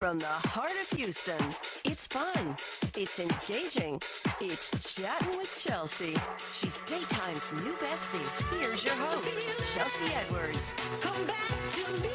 From the heart of Houston, it's fun, it's engaging, it's Chattin' with Chelsea. She's daytime's new bestie. Here's your host, Chelsea Edwards. Come back to me.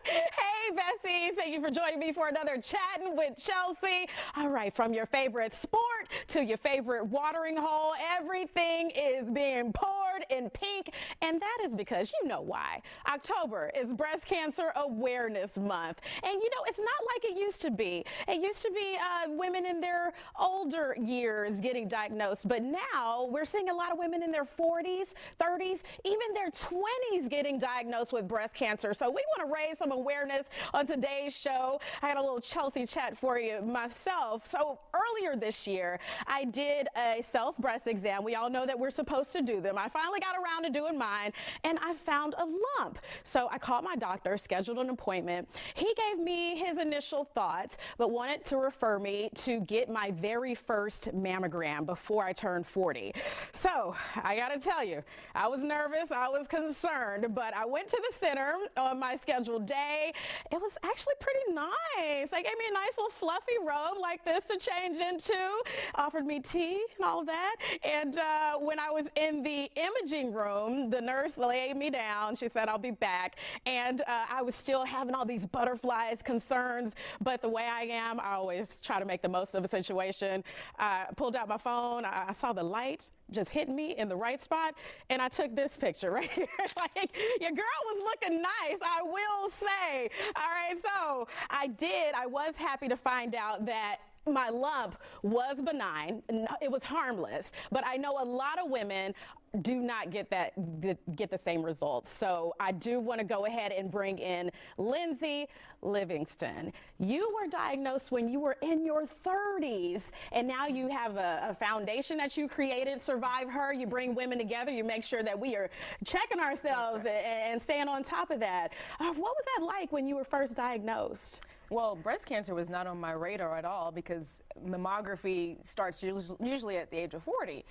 Hey, besties. Thank you for joining me for another Chattin' with Chelsea. All right, from your favorite sport to your favorite watering hole, everything is being poured in pink, and that is because you know why. October is Breast Cancer Awareness Month, and you know, it's not like it used to be. It used to be women in their older years getting diagnosed, but now we're seeing a lot of women in their 40s, 30s, even their 20s getting diagnosed with breast cancer. So we want to raise some awareness on today's show. I had a little Chelsea chat for you myself. So earlier this year, I did a self-breast exam. We all know that we're supposed to do them. I finally got around to doing mine, and I found a lump. So I called my doctor, scheduled an appointment. He gave me his initial thoughts, but wanted to refer me to get my very first mammogram before I turned 40. So I gotta tell you, I was nervous, I was concerned, but I went to the center on my scheduled day. It was actually pretty nice. They gave me a nice little fluffy robe like this to change into, offered me tea and all of that. And when I was in the imaging room, the nurse laid me down. She said, I'll be back. And I was still having all these butterflies, concerns, but the way I am, I always try to make the most of a situation. I pulled out my phone. I saw the light just hit me in the right spot, and I took this picture right here. Like, your girl was looking nice, I will say. All right, so I was happy to find out that my lump was benign. It was harmless, but I know a lot of women do not get the same results. So I do want to go ahead and bring in Lindsay Livingston. You were diagnosed when you were in your 30s, and now you have a foundation that you created, SurviveHER. You bring women together. You make sure that we are checking ourselves and staying on top of that. What was that like when you were first diagnosed? Well, breast cancer was not on my radar at all because mammography starts usually at the age of 40.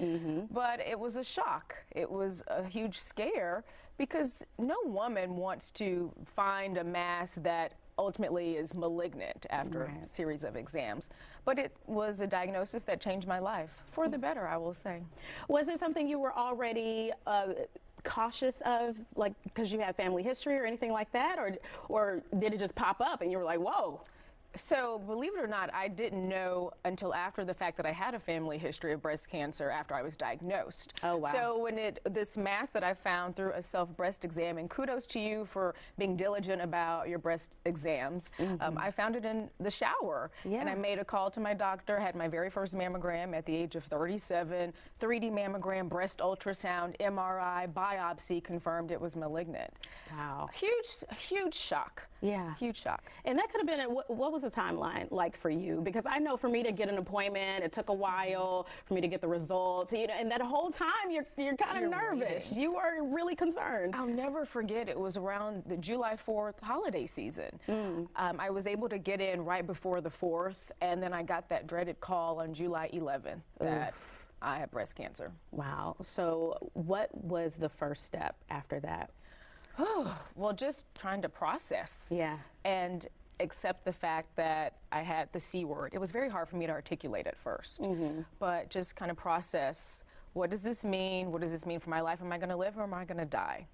But it was a shock. It was a huge scare because no woman wants to find a mass that ultimately is malignant after a series of exams. But it was a diagnosis that changed my life for the better, I will say. Was it something you were already cautious of, like because you had family history or anything like that, or did it just pop up and you were like, whoa? So, believe it or not, I didn't know until after the fact that I had a family history of breast cancer after I was diagnosed. Oh, wow. So, when this mass that I found through a self-breast exam, and kudos to you for being diligent about your breast exams, I found it in the shower. And I made a call to my doctor, had my very first mammogram at the age of 37, 3D mammogram, breast ultrasound, MRI, biopsy confirmed it was malignant. Wow. Huge shock. Yeah. Huge shock. And that could have been, what was the timeline like for you? Because I know for me to get an appointment, it took a while for me to get the results, you know, and that whole time you're kind of nervous. Waiting. You are really concerned. I'll never forget, it was around the July 4th holiday season. I was able to get in right before the 4th, and then I got that dreaded call on July 11th that I had breast cancer. Wow. So what was the first step after that? Well, just trying to process. Yeah. And accept the fact that I had the C word. It was very hard for me to articulate at first, but just kind of process, what does this mean? What does this mean for my life? Am I going to live or am I going to die?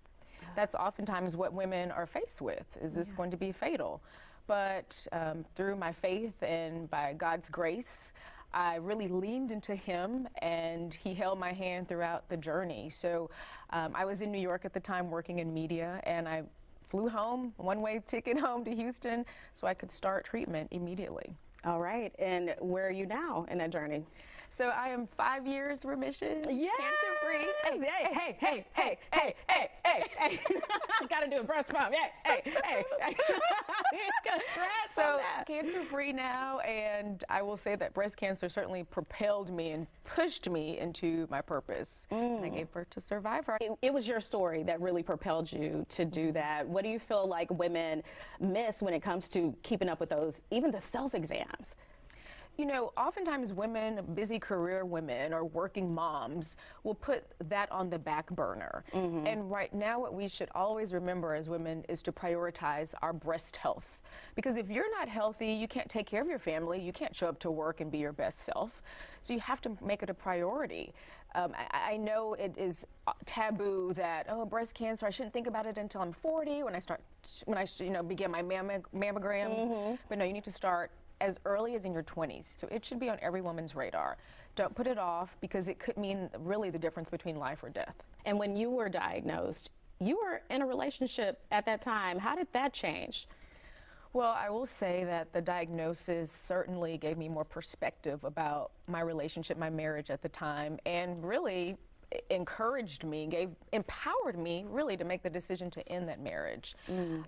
That's oftentimes what women are faced with. Is this going to be fatal? But through my faith and by God's grace, I really leaned into him, and he held my hand throughout the journey. So I was in New York at the time working in media, and I flew home, one-way ticket home to Houston, so I could start treatment immediately. All right, and where are you now in that journey? So I am 5 years remission, cancer-free. Hey. Gotta do a breast pump. Hey. Congrats so on that. Cancer-free now, and I will say that breast cancer certainly propelled me and pushed me into my purpose. And I gave birth to SurviveHER. It was your story that really propelled you to do that. What do you feel like women miss when it comes to keeping up with those, even the self-exams? You know, oftentimes women, busy career women or working moms, will put that on the back burner. And right now, what we should always remember as women is to prioritize our breast health. Because if you're not healthy, you can't take care of your family, you can't show up to work and be your best self. So you have to make it a priority. I know it is taboo that, oh, breast cancer, I shouldn't think about it until I'm 40 when I begin my mammograms. But no, you need to start as early as in your 20s. So it should be on every woman's radar. Don't put it off, because it could mean really the difference between life or death. And when you were diagnosed, you were in a relationship at that time. How did that change? Well, I will say that the diagnosis certainly gave me more perspective about my relationship, my marriage at the time, and really encouraged me, empowered me really to make the decision to end that marriage.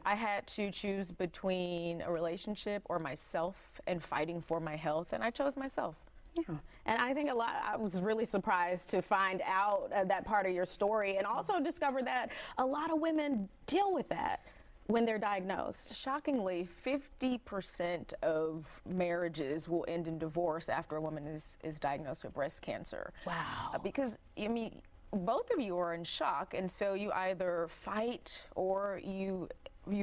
I had to choose between a relationship or myself and fighting for my health, and I chose myself. Yeah. And I think I was really surprised to find out that part of your story, and also discover that a lot of women deal with that when they're diagnosed. Shockingly, 50% of marriages will end in divorce after a woman is diagnosed with breast cancer. Wow. Because, I mean, both of you are in shock, and so you either fight or you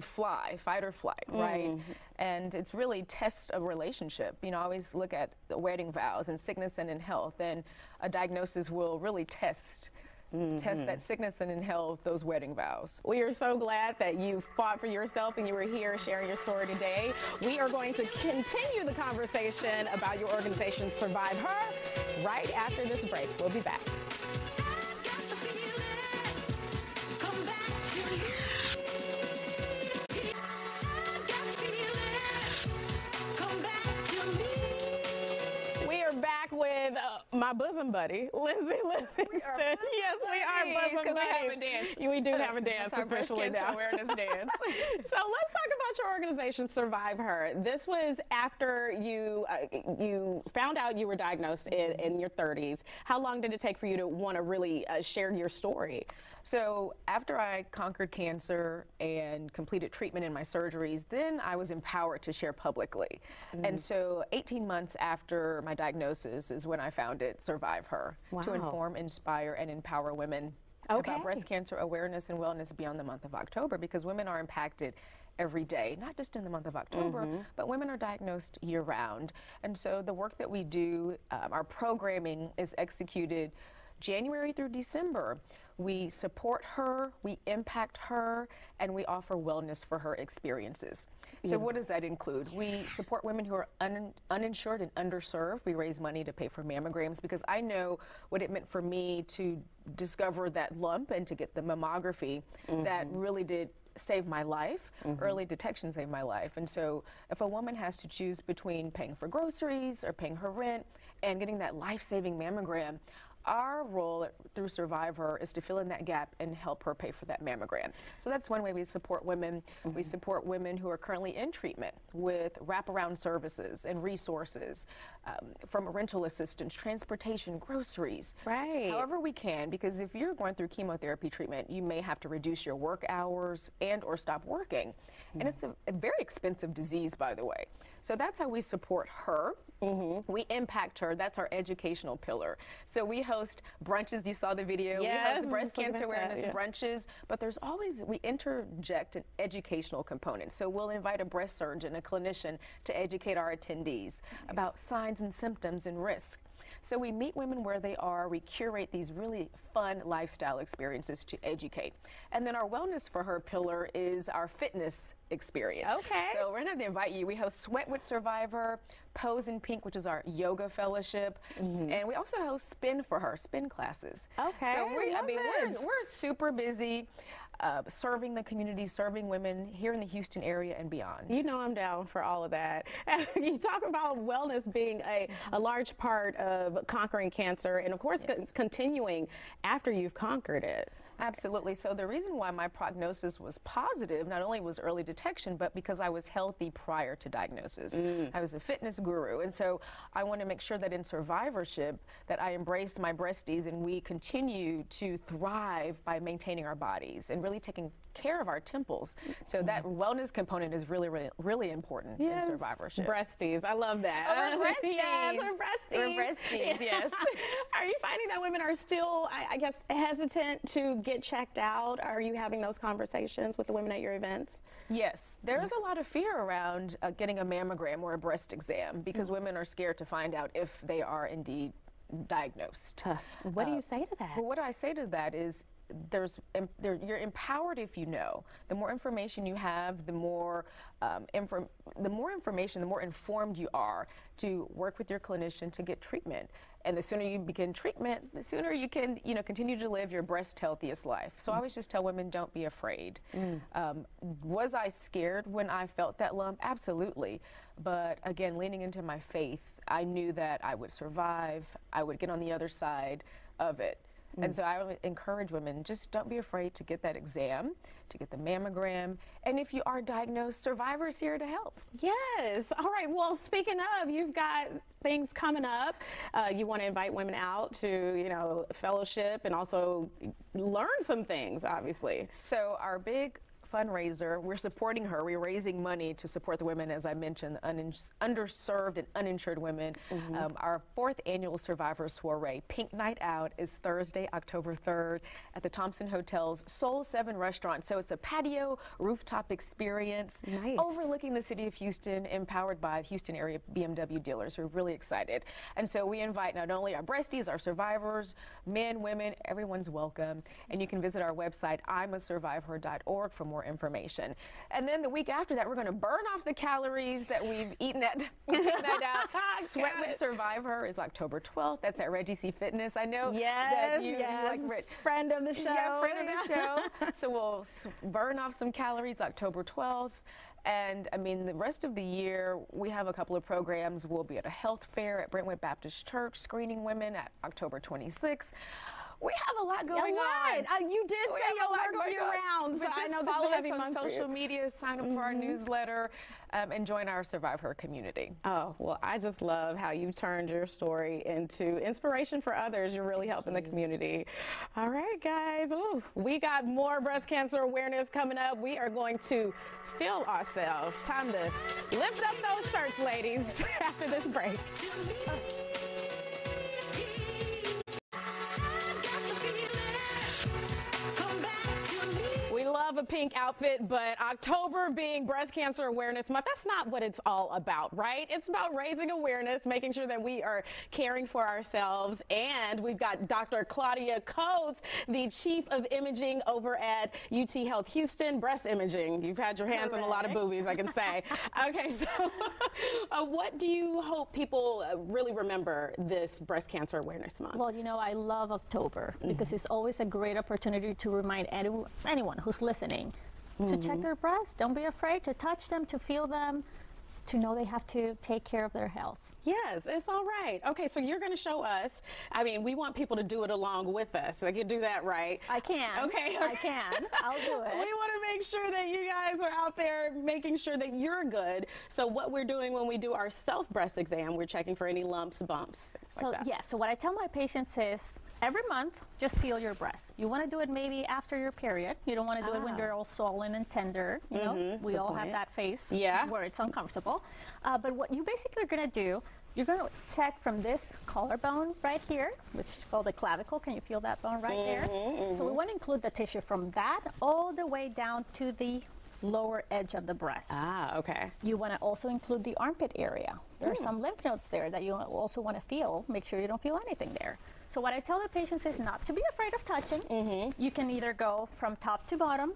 fly, fight or flight, right? And it's really tests a relationship. You know, I always look at the wedding vows in sickness and in health, and a diagnosis will really test that sickness and in health, those wedding vows. We are so glad that you fought for yourself and you were here sharing your story today. We are going to continue the conversation about your organization, SurviveHER, right after this break. We'll be back. With my bosom buddy, Lindsay Livingston. Yes, we are bosom buddies. We have a dance. We do have a dance officially now. Awareness dance. So let's talk about your organization, SurviveHER. This was after you found out you were diagnosed in your 30s. How long did it take for you to want to really share your story? So after I conquered cancer and completed treatment in my surgeries, then I was empowered to share publicly. And so 18 months after my diagnosis is when I founded SurviveHER to inform, inspire, and empower women about breast cancer awareness and wellness beyond the month of October, because women are impacted every day, not just in the month of October, but women are diagnosed year-round. And so the work that we do, our programming is executed January through December. We support her, we impact her, and we offer wellness for her experiences. So what does that include? We support women who are uninsured and underserved. We raise money to pay for mammograms, because I know what it meant for me to discover that lump and to get the mammography that really did save my life. Early detection saved my life. And so if a woman has to choose between paying for groceries or paying her rent and getting that life-saving mammogram, our role through SurviveHER is to fill in that gap and help her pay for that mammogram. So that's one way we support women. We support women who are currently in treatment with wraparound services and resources, from rental assistance, transportation, groceries. Right. However we can, because if you're going through chemotherapy treatment, you may have to reduce your work hours and or stop working. And it's a very expensive disease, by the way. So that's how we support her. We impact her. That's our educational pillar. So we host brunches. You saw the video. Yes, we host breast cancer awareness brunches, but there's always, we interject an educational component. So we'll invite a breast surgeon, a clinician, to educate our attendees about signs and symptoms and risk. So we meet women where they are. We curate these really fun lifestyle experiences to educate. And then our Wellness for Her pillar is our fitness experience. Okay. So we're going to invite you. We host Sweat with SurviveHER, Pose in Pink, which is our yoga fellowship. And we also host Spin for Her, spin classes. Okay. So we're super busy. Serving the community, serving women here in the Houston area and beyond. You know I'm down for all of that. You talk about wellness being a large part of conquering cancer, and of course continuing after you've conquered it. Absolutely. So the reason why my prognosis was positive not only was early detection, but because I was healthy prior to diagnosis. I was a fitness guru. And so I want to make sure that in survivorship that I embrace my breasties and we continue to thrive by maintaining our bodies and really taking care of our temples. So that wellness component is really, really, really important in survivorship. Breasties, I love that. Oh, we're breasties. Yes, we're breasties. We're breasties, yes. Are you finding that women are still, I guess, hesitant to get checked out? Are you having those conversations with the women at your events? Yes, there's a lot of fear around getting a mammogram or a breast exam because women are scared to find out if they are indeed diagnosed. What do you say to that? Well, what I say to that is you're empowered if you know. The more information you have, the more information, the more informed you are to work with your clinician to get treatment. And the sooner you begin treatment, the sooner you can, continue to live your breast healthiest life. So I always just tell women, don't be afraid. Was I scared when I felt that lump? Absolutely. But again, leaning into my faith, I knew that I would survive. I would get on the other side of it. And so I would encourage women, just don't be afraid to get that exam, to get the mammogram. And if you are diagnosed, SurviveHER's here to help. Yes. All right. Well, speaking of, you've got things coming up. You want to invite women out to, fellowship and also learn some things, obviously. So our big fundraiser, we're supporting her. We're raising money to support the women, as I mentioned, underserved and uninsured women. Our 4th annual SurviveHER Soiree, Pink Night Out, is Thursday, October 3rd at the Thompson Hotel's Soul 7 restaurant. So it's a patio rooftop experience overlooking the city of Houston, empowered by Houston area BMW dealers. We're really excited. And so we invite not only our breasties, our survivors, men, women, everyone's welcome. And you can visit our website, imasurviveher.org, for more information. And then the week after that, we're going to burn off the calories that we've eaten at Night Out. Sweat with SurviveHER is October 12th. That's at Reggie C. Fitness. I know that you like friend of the show. Yeah, friend of the show. So we'll burn off some calories October 12th. And I mean, the rest of the year, we have a couple of programs. We'll be at a health fair at Brentwood Baptist Church, screening women at October 26th. We have a lot going on. You did say you'll work year-round, so I know follow this is a us heavy on month social media, sign up for our newsletter, and join our SurviveHER community. Oh, well, I just love how you turned your story into inspiration for others. You're really helping the community. All right, guys. Ooh, we got more breast cancer awareness coming up. We are going to feel ourselves. Time to lift up those shirts, ladies, after this break. Love a pink outfit, but October being Breast Cancer Awareness Month, that's not what it's all about, right? It's about raising awareness, making sure that we are caring for ourselves. And we've got Dr. Claudia Cotes, the Chief of Imaging over at UT Health Houston, breast imaging. You've had your hands on a lot of boobies, I can say. Okay, so what do you hope people really remember this Breast Cancer Awareness Month? Well, I love October because it's always a great opportunity to remind anyone who's listening to check their breasts. Don't be afraid to touch them, to feel them, to know they have to take care of their health. Yes, it's all right. Okay, so you're going to show us. I mean, we want people to do it along with us. I can do that, right? I can. Okay. I can. I'll do it. We want to make sure that you guys are out there making sure that you're good. So what we're doing when we do our self-breast exam, we're checking for any lumps, bumps, things like that. Yeah, so what I tell my patients is every month, just feel your breasts. You want to do it maybe after your period. You don't want to do it when you're all swollen and tender. You know, we all have that phase where it's uncomfortable. But what you basically are going to do, you're going to check from this collarbone right here, which is called the clavicle. Can you feel that bone right there? So we want to include the tissue from that all the way down to the lower edge of the breast. Okay. You want to also include the armpit area. There are some lymph nodes there that you also want to feel. Make sure you don't feel anything there. So what I tell the patients is not to be afraid of touching. You can either go from top to bottom,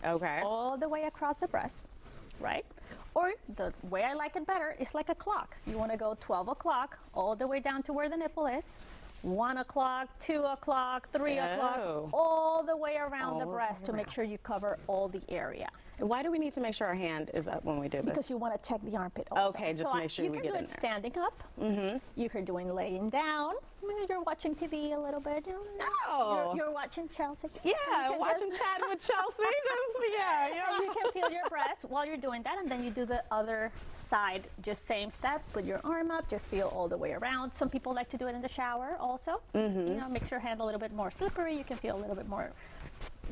all the way across the breast, right? Or the way I like it better is like a clock. You want to go 12 o'clock all the way down to where the nipple is, 1 o'clock, 2 o'clock, 3 o'clock, all the way around the breast to make sure you cover all the area. Why do we need to make sure our hand is up when we do this? Because you want to check the armpit also. Okay, just to make sure we get in there. You can do it standing up. You can do it laying down. Maybe you're watching TV a little bit. You're watching Chelsea. Yeah, watching Chatting with Chelsea. You can feel your breast while you're doing that, and then you do the other side, just same steps. Put your arm up, just feel all the way around. Some people like to do it in the shower also. You know, makes your hand a little bit more slippery. You can feel a little bit more,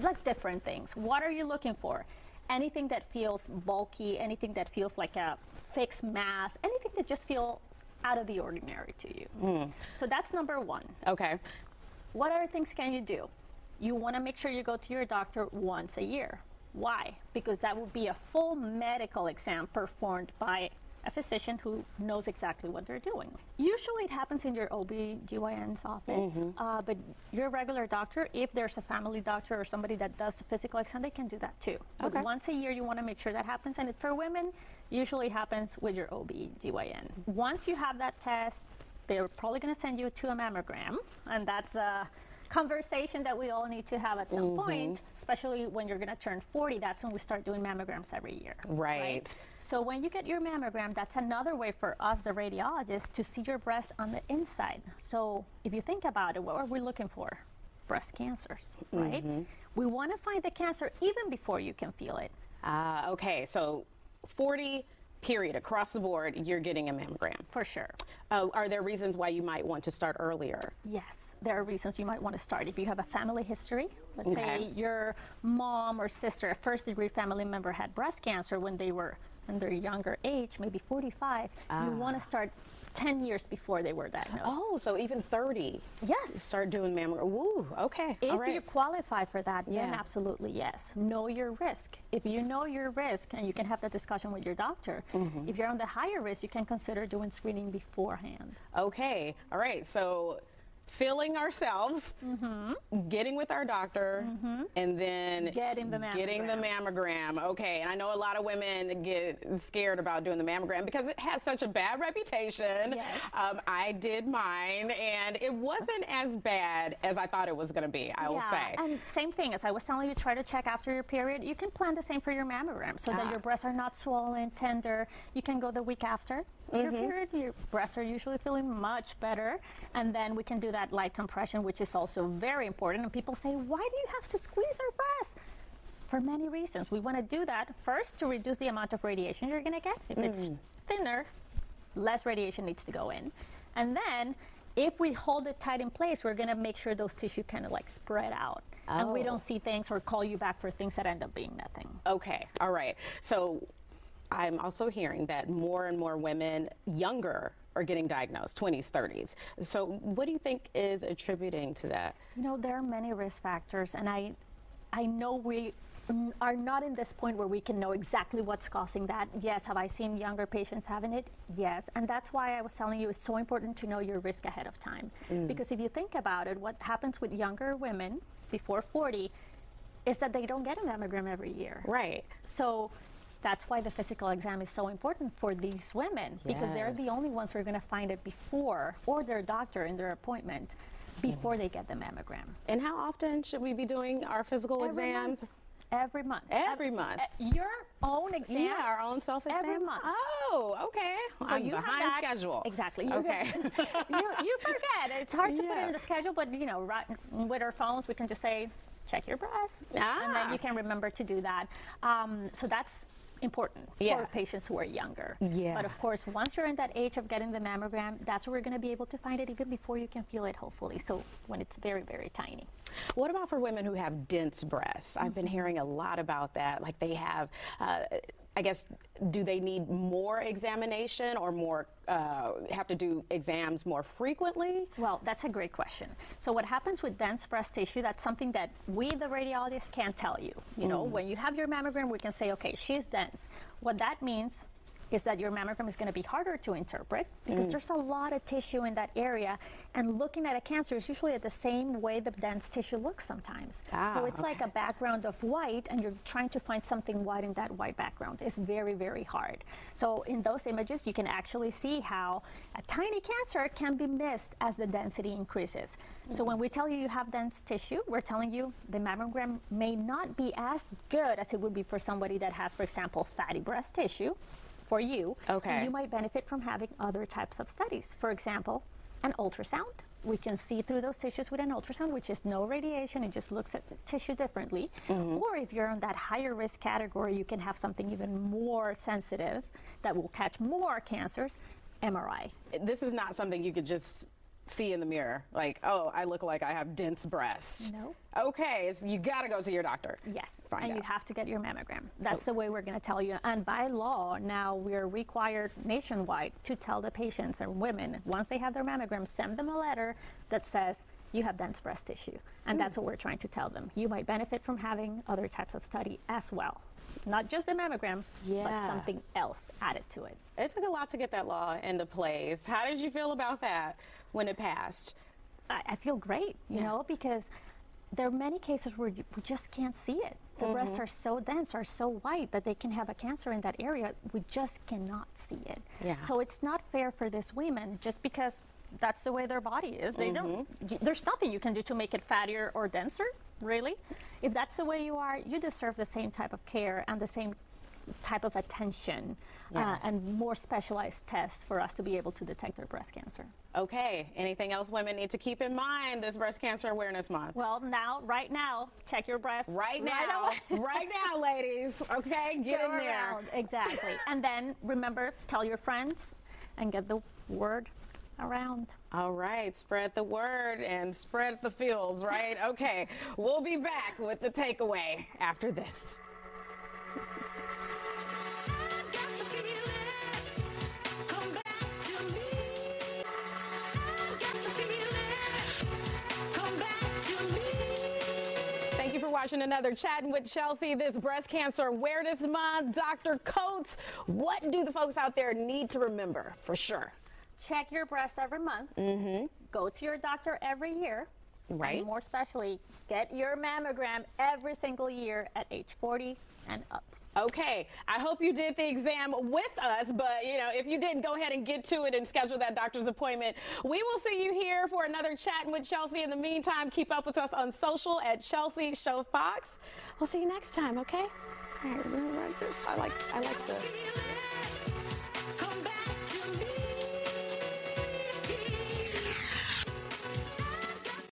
like different things. What are you looking for? Anything that feels bulky, anything that feels like a fixed mass, anything that just feels out of the ordinary to you. So that's number one. Okay. What other things can you do? You want to make sure you go to your doctor once a year. Why? Because that will be a full medical exam performed by a physician who knows exactly what they're doing. Usually it happens in your OB/GYN's office, but your regular doctor, if there's a family doctor or somebody that does a physical exam, they can do that too. Okay. But once a year, you want to make sure that happens, and for women, usually happens with your OB/GYN. Once you have that test, they're probably going to send you to a mammogram, and that's a conversation that we all need to have at some point, especially when you're going to turn 40. That's when we start doing mammograms every year. Right. So when you get your mammogram, that's another way for us, the radiologists, to see your breast on the inside. So if you think about it, what are we looking for? Breast cancers, right? We want to find the cancer even before you can feel it. Okay, so 40 period across the board, you're getting a mammogram. For sure. Are there reasons why you might want to start earlier? Yes, there are reasons you might want to start. If you have a family history, let's say your mom or sister, a first-degree family member had breast cancer when they were in their younger age, maybe 45, you want to start 10 years before they were diagnosed. Oh, so even 30. Yes. Start doing mammogram. Woo, okay. If all right. you qualify for that, then Yeah. absolutely yes. Know your risk. If you know your risk, and you can have that discussion with your doctor, if you're on the higher risk, you can consider doing screening beforehand. Okay, all right. So feeling ourselves, getting with our doctor, and then Getting the mammogram. Okay, and I know a lot of women get scared about doing the mammogram because it has such a bad reputation. Yes. I did mine, and it wasn't as bad as I thought it was going to be, I will say. And same thing, as I was telling you, try to check after your period. You can plan the same for your mammogram so that your breasts are not swollen, tender. You can go the week after your period. Your breasts are usually feeling much better, and then we can do that light compression, which is also very important. And people say, why do you have to squeeze our breasts? For many reasons. We want to do that first to reduce the amount of radiation you're going to get. If it's thinner, less radiation needs to go in. And then if we hold it tight in place, we're going to make sure those tissue kind of like spread out. And we don't see things or call you back for things that end up being nothing. Okay, all right. So I'm also hearing that more and more women, younger, are getting diagnosed, 20s, 30s. So what do you think is attributing to that? You know, there are many risk factors, and I know we are not in this point where we can know exactly what's causing that. Yes, have I seen younger patients having it? Yes, and that's why I was telling you it's so important to know your risk ahead of time. Because if you think about it, what happens with younger women before 40 is that they don't get a mammogram every year. Right. So that's why the physical exam is so important for these women, because they're the only ones who are going to find it before, or their doctor in their appointment, before they get the mammogram. And how often should we be doing our physical exams? Every month. Every month. Your own exam? Yeah, our own self-exam? Every month. Oh, okay. So I'm you have behind that, schedule. Exactly. Okay. you forget. It's hard to put it in Yeah. the schedule, but you know, right, with our phones, we can just say, check your breasts, and then you can remember to do that. So that's important for patients who are younger. Yeah. But of course, once you're in that age of getting the mammogram, that's where we're going to be able to find it even before you can feel it, hopefully. So when it's very, very tiny. What about for women who have dense breasts? I've been hearing a lot about that. Like they have, I guess, do they need more examination or more, have to do exams more frequently? Well, that's a great question. So what happens with dense breast tissue, that's something that we, the radiologists, can't tell you. You know, when you have your mammogram, we can say, okay, she's dense. What that means is that your mammogram is going to be harder to interpret because there's a lot of tissue in that area, and looking at a cancer is usually at the same way the dense tissue looks sometimes. So it's like a background of white, and you're trying to find something white in that white background. It's very, very hard. So in those images, you can actually see how a tiny cancer can be missed as the density increases. So when we tell you you have dense tissue, we're telling you the mammogram may not be as good as it would be for somebody that has, for example, fatty breast tissue. For you, Okay. you might benefit from having other types of studies. For example, an ultrasound. We can see through those tissues with an ultrasound, which is no radiation. It just looks at the tissue differently. Or if you're in that higher risk category, you can have something even more sensitive that will catch more cancers, MRI. This is not something you could just see in the mirror, like, oh, I look like I have dense breasts. No. Okay, so you got to go to your doctor. Yes, Find and out. you have to get your mammogram. That's the way we're going to tell you. And by law, now we're required nationwide to tell the patients and women, once they have their mammogram, send them a letter that says, you have dense breast tissue. And that's what we're trying to tell them. You might benefit from having other types of study as well. Not just the mammogram, but something else added to it. It took a lot to get that law into place. How did you feel about that when it passed? I feel great, you know, because there are many cases where we just can't see it. The breasts are so dense, are so white that they can have a cancer in that area. We just cannot see it. So it's not fair for these women just because that's the way their body is. They don't, there's nothing you can do to make it fattier or denser, really. If that's the way you are, you deserve the same type of care and the same type of attention and more specialized tests for us to be able to detect their breast cancer. Okay, anything else women need to keep in mind this Breast Cancer Awareness Month? Well, right now, check your breast. Right now, right now, ladies, okay? Get in there. Exactly. And then remember, tell your friends and get the word around. All right, spread the word and spread the feels, right? Okay, we'll be back with the takeaway after this. Thank you for watching another Chatting with Chelsea this Breast Cancer Awareness Month. Dr. Cotes, what do the folks out there need to remember for sure? Check your breasts every month. Go to your doctor every year. Right. And more especially, get your mammogram every single year at age 40 and up. Okay, I hope you did the exam with us, but you know, if you didn't, go ahead and get to it and schedule that doctor's appointment. We will see you here for another Chatting with Chelsea. In the meantime, keep up with us on social at Chelsea Show Fox. We'll see you next time, okay? All right, remember this. I like the